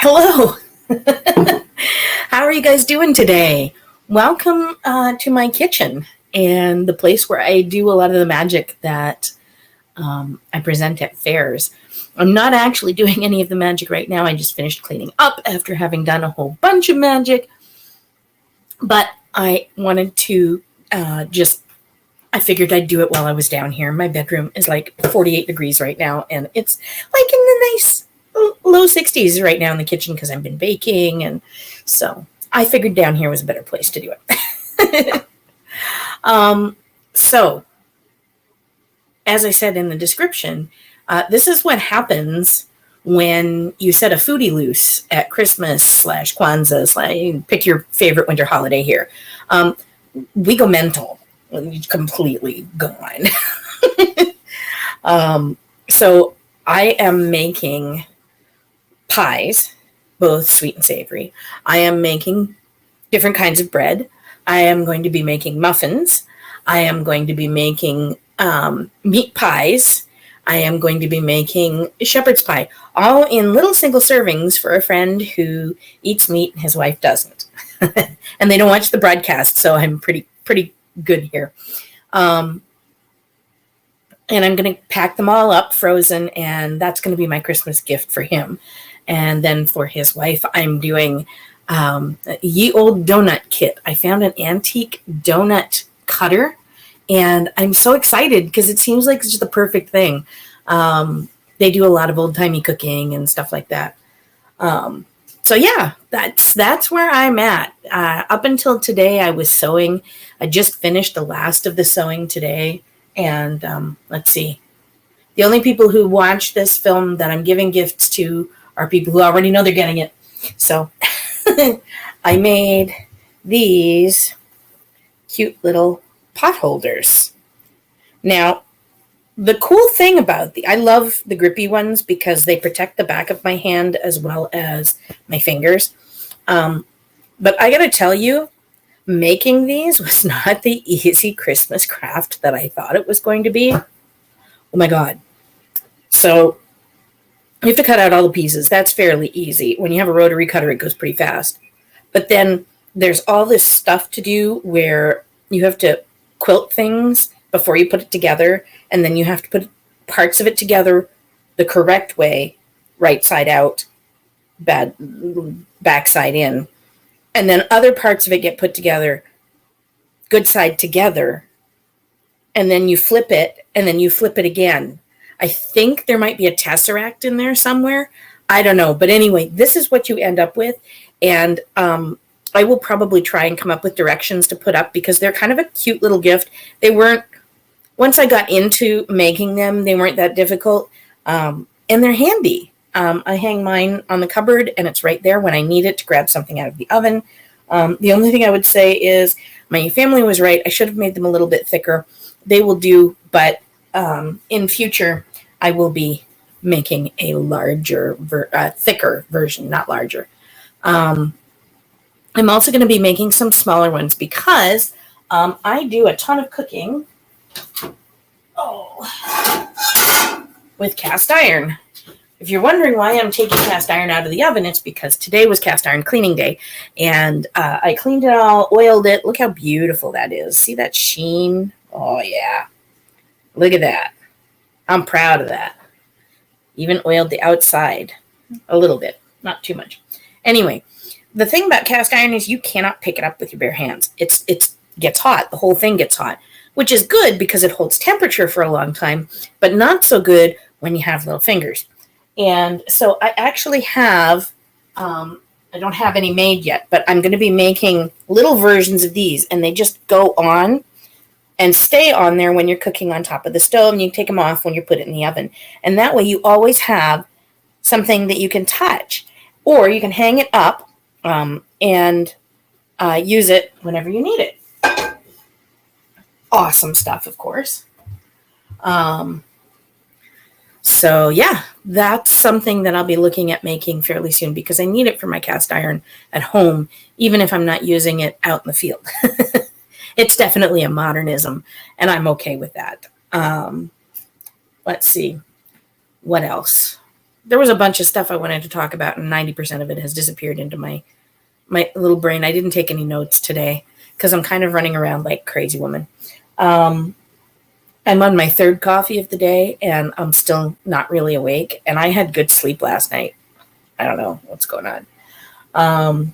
Hello. How are you guys doing today? Welcome to my kitchen and the place where I do a lot of the magic that I present at fairs. I'm not actually doing any of the magic right now. I just finished cleaning up after having done a whole bunch of magic. But I wanted to I figured I'd do it while I was down here. My bedroom is like 48 degrees right now, and it's like in the nice low 60s right now in the kitchen because I've been baking, and so I figured down here was a better place to do it. So, as I said in the description, this is what happens when you set a foodie loose at Christmas / Kwanza / pick your favorite winter holiday here. We go mental. Completely gone. So I am making pies, both sweet and savory. I am making different kinds of bread. I am going to be making muffins. I am going to be making meat pies. I am going to be making shepherd's pie, all in little single servings for a friend who eats meat and his wife doesn't. And they don't watch the broadcast, so I'm pretty good here. And I'm going to pack them all up frozen, and that's going to be my Christmas gift for him. And then for his wife, I'm doing Ye Old Donut Kit. I found an antique donut cutter, and I'm so excited because it seems like it's just the perfect thing. They do a lot of old-timey cooking and stuff like that. So yeah, that's where I'm at. Up until today, I was sewing. I just finished the last of the sewing today. And let's see. The only people who watch this film that I'm giving gifts to are people who already know they're getting it. So I made these cute little pot holders. Now, the cool thing about I love the grippy ones because they protect the back of my hand as well as my fingers. But I got to tell you, making these was not the easy Christmas craft that I thought it was going to be. Oh my God. So you have to cut out all the pieces. That's fairly easy. When you have a rotary cutter, it goes pretty fast. But then there's all this stuff to do where you have to quilt things before you put it together, and then you have to put parts of it together the correct way, right side out, back side in, and then other parts of it get put together good side together, and then you flip it, and then you flip it again. I think there might be a tesseract in there somewhere. I don't know, but anyway, this is what you end up with, and I will probably try and come up with directions to put up because they're kind of a cute little gift. They weren't, once I got into making them, they weren't that difficult, and they're handy. I hang mine on the cupboard, and it's right there when I need it to grab something out of the oven. The only thing I would say is my family was right. I should have made them a little bit thicker. They will do, but in future, I will be making a larger, thicker version, not larger. I'm also going to be making some smaller ones because I do a ton of cooking with cast iron. If you're wondering why I'm taking cast iron out of the oven, it's because today was cast iron cleaning day, and I cleaned it all, oiled it. Look how beautiful that is. See that sheen? Oh, yeah. Look at that. I'm proud of that. Even oiled the outside a little bit, not too much. Anyway, the thing about cast iron is you cannot pick it up with your bare hands. It gets hot. The whole thing gets hot, which is good because it holds temperature for a long time, but not so good when you have little fingers. And so I actually have, I don't have any made yet, but I'm going to be making little versions of these, and they just go on and stay on there when you're cooking on top of the stove, and you take them off when you put it in the oven. And that way you always have something that you can touch, or you can hang it up and use it whenever you need it. Awesome stuff, of course. So yeah, that's something that I'll be looking at making fairly soon because I need it for my cast iron at home, even if I'm not using it out in the field. It's definitely a modernism, and I'm okay with that. Let's see. What else? there was a bunch of stuff I wanted to talk about, and 90% of it has disappeared into my little brain. I didn't take any notes today because I'm kind of running around like crazy woman. I'm on my third coffee of the day, and I'm still not really awake. And I had good sleep last night. I don't know what's going on.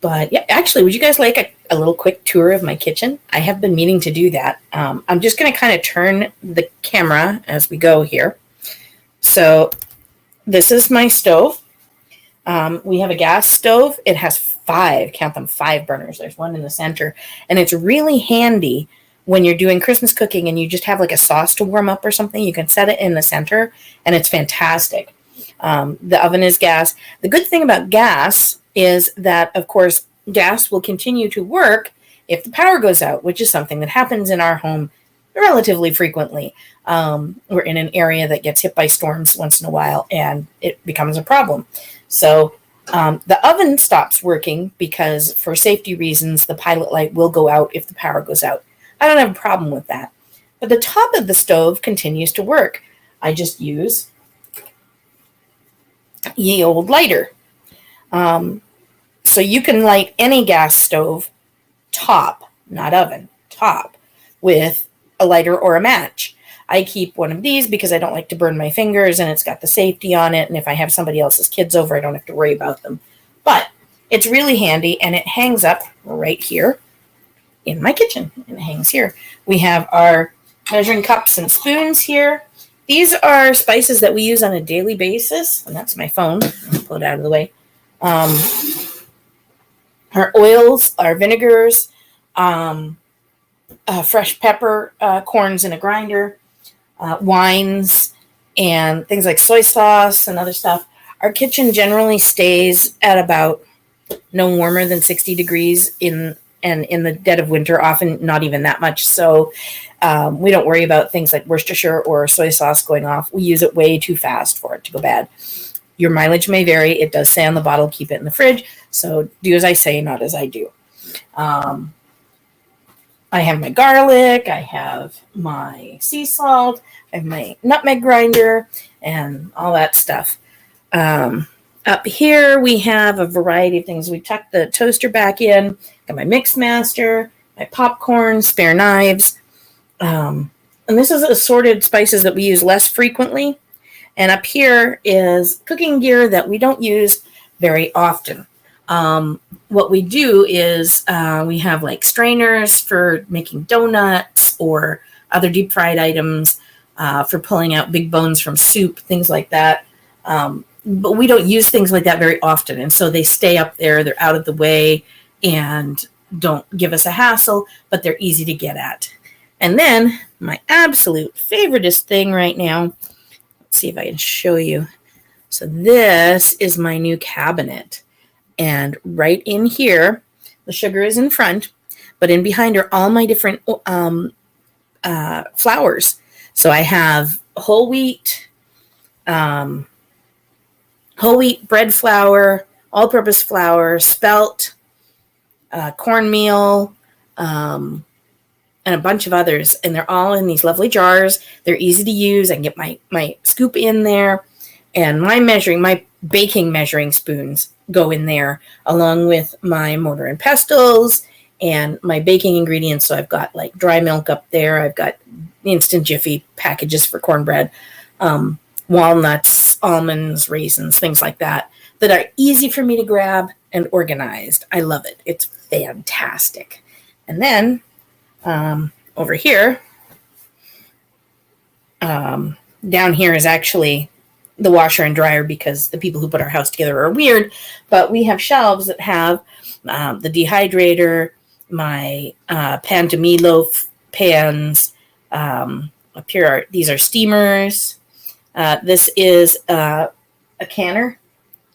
But yeah, actually, would you guys like a little quick tour of my kitchen? I have been meaning to do that. I'm just going to kind of turn the camera as we go here. So this is my stove. We have a gas stove. It has 5 burners. There's one in the center. And it's really handy when you're doing Christmas cooking and you just have like a sauce to warm up or something. You can set it in the center, and it's fantastic. The oven is gas. The good thing about gas is that, of course, gas will continue to work if the power goes out, which is something that happens in our home relatively frequently. We're in an area that gets hit by storms once in a while, and it becomes a problem. So the oven stops working because, for safety reasons, the pilot light will go out if the power goes out. I don't have a problem with that. But the top of the stove continues to work. I just use ye old lighter. So you can light any gas stove top, not oven, top, with a lighter or a match. I keep one of these because I don't like to burn my fingers, and it's got the safety on it. And if I have somebody else's kids over, I don't have to worry about them. But it's really handy, and it hangs up right here in my kitchen. It hangs here. We have our measuring cups and spoons here. These are spices that we use on a daily basis, and that's my phone. I'll pull it out of the way. Our oils, our vinegars, fresh pepper, corns in a grinder, wines, and things like soy sauce and other stuff. Our kitchen generally stays at about no warmer than 60 degrees in the dead of winter, often not even that much. So we don't worry about things like Worcestershire or soy sauce going off. We use it way too fast for it to go bad. Your mileage may vary. It does say on the bottle, keep it in the fridge. So do as I say, not as I do. I have my garlic. I have my sea salt. I have my nutmeg grinder and all that stuff. Up here, we have a variety of things. We tuck the toaster back in. Got my mix master, my popcorn, spare knives. And this is assorted spices that we use less frequently. And up here is cooking gear that we don't use very often. What we do is we have like strainers for making donuts or other deep fried items, for pulling out big bones from soup, things like that. But we don't use things like that very often. And so they stay up there. They're out of the way and don't give us a hassle, but they're easy to get at. And then my absolute favoriteest thing right now, let's see if I can show you. So this is my new cabinet. And right in here, the sugar is in front, but in behind are all my different flours. So I have whole wheat bread flour, all-purpose flour, spelt, cornmeal, and a bunch of others. And they're all in these lovely jars. They're easy to use. I can get my scoop in there. And my baking measuring spoons go in there, along with my mortar and pestles and my baking ingredients. So I've got like dry milk up there. I've got instant Jiffy packages for cornbread, walnuts, almonds, raisins, things like that are easy for me to grab and organized. I love it. It's fantastic. And then over here, down here is actually the washer and dryer, because the people who put our house together are weird, but we have shelves that have the dehydrator, my pan to meatloaf pans. Up here these are steamers. This is a canner,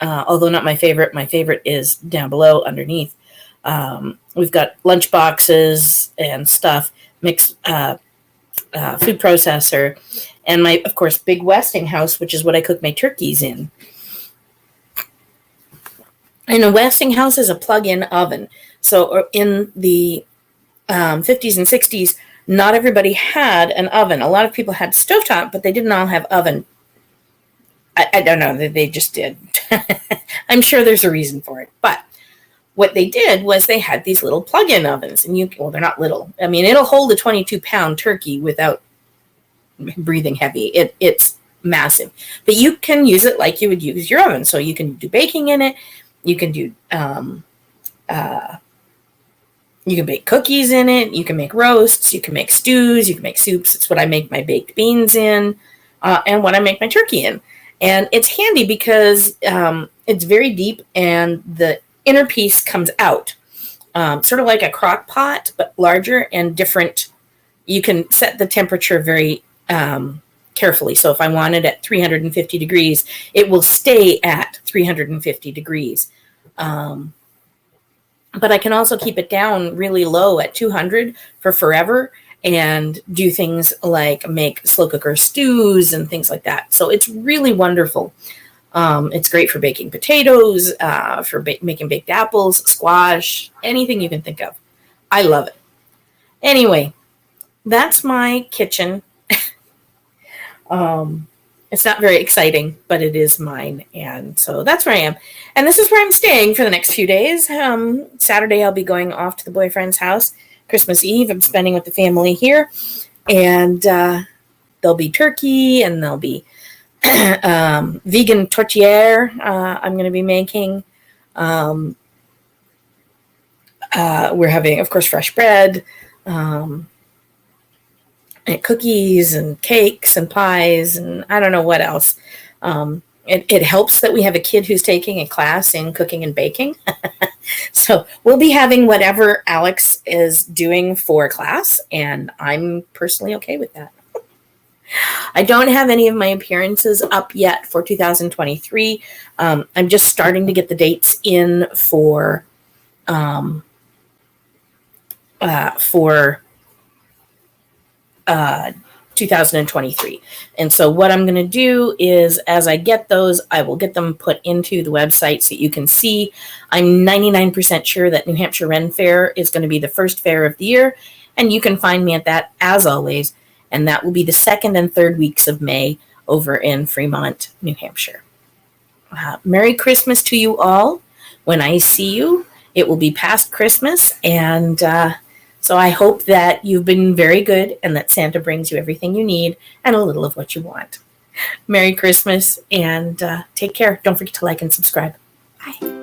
although not my favorite. My favorite is down below underneath. We've got lunch boxes and stuff, mixed food processor, and my, of course, big Westinghouse, which is what I cook my turkeys in. And a Westinghouse is a plug-in oven. So in the 50s and 60s, not everybody had an oven. A lot of people had stovetop, but they didn't all have oven. I don't know that they just did. I'm sure there's a reason for it. But what they did was they had these little plug-in ovens, and well, they're not little. I mean, it'll hold a 22-pound turkey without breathing heavy. It's massive, but you can use it like you would use your oven. So you can do baking in it. You can do you can bake cookies in it. You can make roasts. You can make stews. You can make soups. It's what I make my baked beans in, and what I make my turkey in. And it's handy because it's very deep, and the inner piece comes out, sort of like a crock pot, but larger and different. You can set the temperature very carefully. So if I want it at 350 degrees, it will stay at 350 degrees. But I can also keep it down really low at 200 for forever and do things like make slow cooker stews and things like that. So it's really wonderful. It's great for baking potatoes, for making baked apples, squash, anything you can think of. I love it. Anyway, that's my kitchen. It's not very exciting, but it is mine. And so that's where I am. And this is where I'm staying for the next few days. Saturday, I'll be going off to the boyfriend's house. Christmas Eve, I'm spending with the family here. And there'll be turkey, and there'll be vegan tortillere I'm going to be making. We're having, of course, fresh bread. And cookies and cakes and pies and I don't know what else. It helps that we have a kid who's taking a class in cooking and baking. So we'll be having whatever Alex is doing for class, and I'm personally okay with that. I don't have any of my appearances up yet for 2023. I'm just starting to get the dates in for 2023. And so what I'm going to do is, as I get those, I will get them put into the website so that you can see. I'm 99% sure that New Hampshire Ren Fair is going to be the first fair of the year, and you can find me at that as always, and that will be the 2nd and 3rd weeks of May over in Fremont, New Hampshire. Merry Christmas to you all. When I see you, it will be past Christmas, and so I hope that you've been very good and that Santa brings you everything you need and a little of what you want. Merry Christmas, and take care. Don't forget to like and subscribe. Bye.